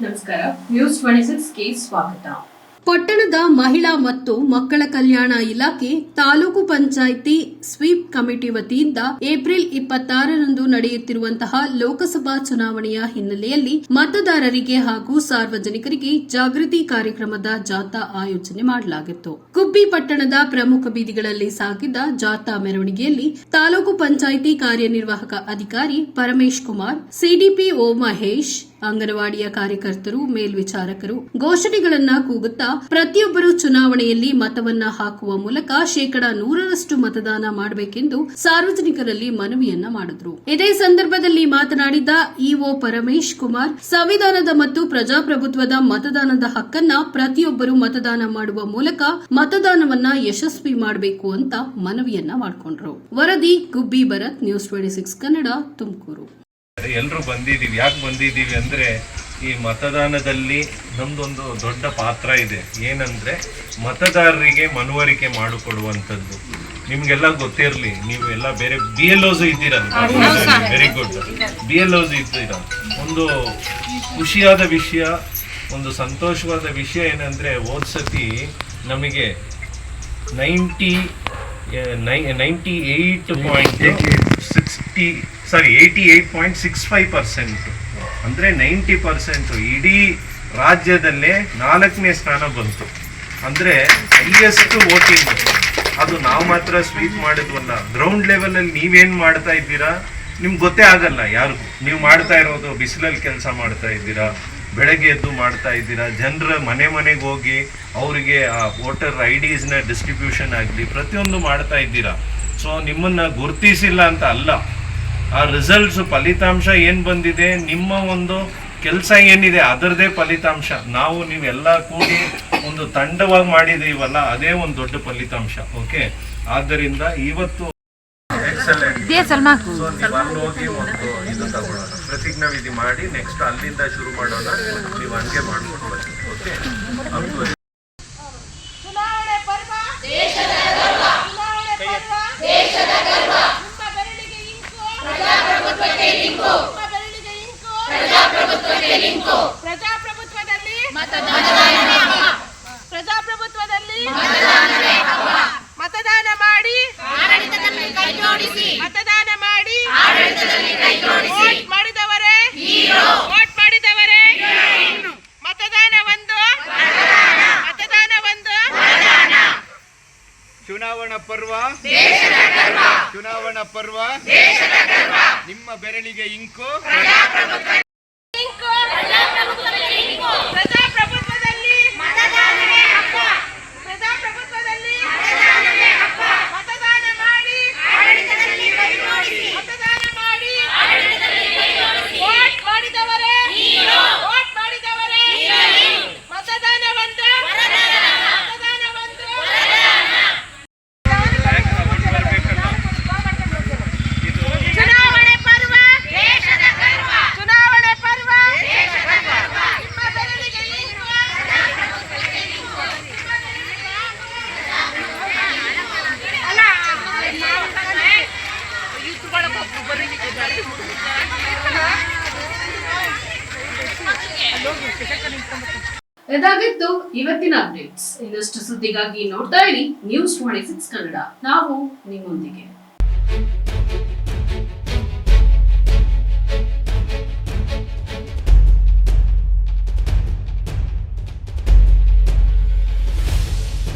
ನಮಸ್ಕಾರ, ನ್ಯೂಸ್ 26ಗೆ ಸ್ವಾಗತ. ಪಟ್ಟಣದ ಮಹಿಳಾ ಮತ್ತು ಮಕ್ಕಳ ಕಲ್ಯಾಣ ಇಲಾಖೆ ತಾಲೂಕು ಪಂಚಾಯಿತಿ ಸ್ವೀಪ್ ಕಮಿಟಿ ವತಿಯಿಂದ ಏಪ್ರಿಲ್ 26ರಂದು ನಡೆಯುತ್ತಿರುವಂತಹ ಲೋಕಸಭಾ ಚುನಾವಣೆಯ ಹಿನ್ನೆಲೆಯಲ್ಲಿ ಮತದಾರರಿಗೆ ಹಾಗೂ ಸಾರ್ವಜನಿಕರಿಗೆ ಜಾಗೃತಿ ಕಾರ್ಯಕ್ರಮದ ಜಾಥಾ ಆಯೋಜನೆ ಮಾಡಲಾಗಿತ್ತು. ಗುಬ್ಬಿ ಪಟ್ಟಣದ ಪ್ರಮುಖ ಬೀದಿಗಳಲ್ಲಿ ಸಾಗಿದ ಜಾಥಾ ಮೆರವಣಿಗೆಯಲ್ಲಿ ತಾಲೂಕು ಪಂಚಾಯಿತಿ ಕಾರ್ಯನಿರ್ವಾಹಕ ಅಧಿಕಾರಿ ಪರಮೇಶ್ ಕುಮಾರ್, ಸಿಡಿಪಿಒ ಮಹೇಶ್, ಅಂಗನವಾಡಿಯ ಕಾರ್ಯಕರ್ತರು, ಮೇಲ್ವಿಚಾರಕರು ಘೋಷಣೆಗಳನ್ನ ಕೂಗುತ್ತಾ ಪ್ರತಿಯೊಬ್ಬರು ಚುನಾವಣೆಯಲ್ಲಿ ಮತವನ್ನ ಹಾಕುವ ಮೂಲಕ 100% ಮತದಾನ ಮಾಡಬೇಕೆಂದು ಸಾರ್ವಜನಿಕರಲ್ಲಿ ಮನವಿಯನ್ನ ಮಾಡಿದ್ರು. ಇದೇ ಸಂದರ್ಭದಲ್ಲಿ ಮಾತನಾಡಿದ ಇಒ ಪರಮೇಶ್ ಕುಮಾರ್, ಸಂವಿಧಾನದ ಮತ್ತು ಪ್ರಜಾಪ್ರಭುತ್ವದ ಮತದಾನದ ಹಕ್ಕನ್ನ ಪ್ರತಿಯೊಬ್ಬರು ಮತದಾನ ಮಾಡುವ ಮೂಲಕ ಮತದಾನವನ್ನ ಯಶಸ್ವಿ ಮಾಡಬೇಕು ಅಂತ ಮನವಿಯನ್ನ ಮಾಡಿಕೊಂಡ್ರು. ವರದಿ ಗುಬ್ಬಿ ಭರತ್, ನ್ಯೂಸ್ 26 ಕನ್ನಡ, ತುಮಕೂರು. ಎಲ್ಲರೂ ಬಂದಿದ್ದೀವಿ. ಯಾಕೆ ಬಂದಿದ್ದೀವಿ ಅಂದರೆ ಈ ಮತದಾನದಲ್ಲಿ ನಮ್ದೊಂದು ದೊಡ್ಡ ಪಾತ್ರ ಇದೆ. ಏನಂದರೆ ಮತದಾರರಿಗೆ ಮನವರಿಕೆ ಮಾಡಿಕೊಡುವಂಥದ್ದು. ನಿಮಗೆಲ್ಲ ಗೊತ್ತಿರಲಿ, ನೀವು ಎಲ್ಲ ಬೇರೆ BLOs ಇದ್ದೀರಲ್ಲ, ವೆರಿ ಗುಡ್, BLOs ಇದ್ದೀರ. ಒಂದು ಖುಷಿಯಾದ ವಿಷಯ, ಒಂದು ಸಂತೋಷವಾದ ವಿಷಯ ಏನಂದರೆ ಹೋದ್ಸತಿ ನಮಗೆ 88.65% ಅಂದರೆ 90% ಇಡೀ ರಾಜ್ಯದಲ್ಲೇ 4ನೇ ಸ್ಥಾನ ಬಂತು. ಅಂದರೆ ಹೈಯೆಸ್ಟ್ ವೋಟಿಂಗ್. ಅದು ನಾವು ಮಾತ್ರ ಸ್ವೀಪ್ ಮಾಡಿದ್ವಲ್ಲ, ಗ್ರೌಂಡ್ ಲೆವೆಲಲ್ಲಿ ನೀವೇನು ಮಾಡ್ತಾ ಇದ್ದೀರಾ ನಿಮ್ಗೆ ಗೊತ್ತೇ ಆಗಲ್ಲ ಯಾರಿಗೂ. ನೀವು ಮಾಡ್ತಾ ಇರೋದು ಬಿಸಿಲಲ್ಲಿ ಕೆಲಸ ಮಾಡ್ತಾ ಇದ್ದೀರಾ, ಬೆಳಗ್ಗೆ ಎದ್ದು ಮಾಡ್ತಾ ಇದ್ದೀರಾ, ಜನರ ಮನೆಗೆ ಹೋಗಿ ಅವರಿಗೆ ಆ ವೋಟರ್ IDsನ ಡಿಸ್ಟ್ರಿಬ್ಯೂಷನ್ ಆಗಲಿ ಪ್ರತಿಯೊಂದು ಮಾಡ್ತಾ ಇದ್ದೀರಾ. ಸೊ ನಿಮ್ಮನ್ನು ಗುರುತಿಸಿಲ್ಲ ಅಂತ ಅಲ್ಲ, ಆ ರಿಸಲ್ಟ್ಸ್ ಫಲಿತಾಂಶ ಏನು ಬಂದಿದೆ, ನಿಮ್ಮ ಒಂದು ಕೆಲಸ ಏನಿದೆ ಅದರದೇ ಫಲಿತಾಂಶ. ನಾವು ನೀವೆಲ್ಲ ಕೂಡಿ ಒಂದು ತಂಡವಾಗಿ ಮಾಡಿದೀವಲ್ಲ, ಅದೇ ಒಂದು ದೊಡ್ಡ ಫಲಿತಾಂಶ. ಓಕೆ, ಆದ್ದರಿಂದ ಇವತ್ತು ಎಕ್ಸಲೆಂಟ್. ಸೊ ನೀವು ಅಲ್ಲಿ ಹೋಗಿ ಒಂದು ಇದು ತಗೊಳ್ಳೋಣ, ಪ್ರತಿಜ್ಞಾ ವಿಧಿ ಮಾಡಿ ನೆಕ್ಸ್ಟ್ ಅಲ್ಲಿಂದ ಶುರು ಮಾಡೋಣ. ನೀವು ಹಂಗೆ ಮಾಡ್ಕೊಂಡು ಬನ್ನಿ. ಓಕೆ, ಚುನಾವಣೆ ಪರ್ವ ದೇಶದ ಗರ್ವ, ಚುನಾವಣೆ ಪರ್ವ ದೇಶದ ಗರ್ವ. ನಿಮ್ಮ ಬೆರಳಿಗೆ ಇಂಕು ಪ್ರಜಾಪ್ರಭುತ್ವಕ್ಕೆ ಲಿಂಕು, ನಿಮ್ಮ ಬೆರಳಿಗೆ ಇಂಕು ಪ್ರಜಾಪ್ರಭುತ್ವಕ್ಕೆ ಲಿಂಕು. ಪ್ರಜಾಪ್ರಭುತ್ವದಲ್ಲಿ ಮತದಾನವೇ ಹಬ್ಬ, ಪ್ರಜಾಪ್ರಭುತ್ವದಲ್ಲಿ ಮತದಾನವೇ ಹಬ್ಬ. ಮತದಾನ ಮಾಡಿ ಆಡಳಿತದಲ್ಲಿ ಕೈ ಜೋಡಿಸಿ, ಮತದಾನ ಮಾಡಿ ಆಡಳಿತದಲ್ಲಿ ಕೈ ಜೋಡಿಸಿ. ವೋಟ್ ಮಾಡಿದವರೇ ಹೀರೋ, ವೋಟ್ ಮಾಡಿದವರೇ ಹೀರೋ. ಮತದಾನ ಒಂದು ಮತದಾನ, ಮತದಾನ ಒಂದು ಮತದಾನ. ಚುನಾವಣಾ ಪರ್ವ ದೇಶದ ಗರ್ವ, ಚುನಾವಣಾ ಪರ್ವ ದೇಶದ ಗರ್ವ. ನಿಮ್ಮ ಬೆರಳಿಗೆ ಇಂಕು ಪ್ರಜಾಪ್ರಭುತ್ವ ಇಂಕು, ಪ್ರಜಾಪ್ರಭುತ್ವಕ್ಕೆ ಇಂಕು. ಪ್ರಜಾಪ್ರಭುತ್ವದಲ್ಲಿ ಮತದಾನವೇ ಹಬ್ಬ, ಪ್ರಜಾಪ್ರಭುತ್ವದಲ್ಲಿ ಮತದಾನವೇ ಹಬ್ಬ. ಮತದಾನ ಮಾಡಿ ಆಡಳಿತದಲ್ಲಿ ಕೈ ಜೋಡಿಸಿ, ಮತದಾನ ಮಾಡಿ ಆಡಳಿತದಲ್ಲಿ ಕೈ ಜೋಡಿಸಿ. ವೋಟ್ ಮಾಡಿದವರೇ ಹೀರೋ, ವೋಟ್ ಮಾಡಿದವರೇ ಹೀರೋ. ಮತದಾನ ಒಂದು ಮತದಾನ, ಮತದಾನ ಒಂದು ಮತದಾನ. ಚುನಾವಣೆ ಪರ್ವ ದೇಶದ ಗರ್ವ, ಚುನಾವಣೆ ಪರ್ವ ದೇಶದ ಗರ್ವ. ನಿಮ್ಮ ಬೆರಳಿಗೆ ಇಂಕು ಪ್ರಜಾಪ್ರಭುತ್ವಕ್ಕೆ ಲಿಂಕು. ಅಲ್ಲ ಇದಾಗಿತ್ತು ಇವತ್ತಿನ ಅಪ್ಡೇಟ್ಸ್. ಇನ್ನಷ್ಟು ಸುದ್ದಿಗಾಗಿ ನೋಡ್ತಾ ಇರಿ ನ್ಯೂಸ್ 26 ಕನ್ನಡ. ನಾವು ನಿಮ್ಮೊಂದಿಗೆ.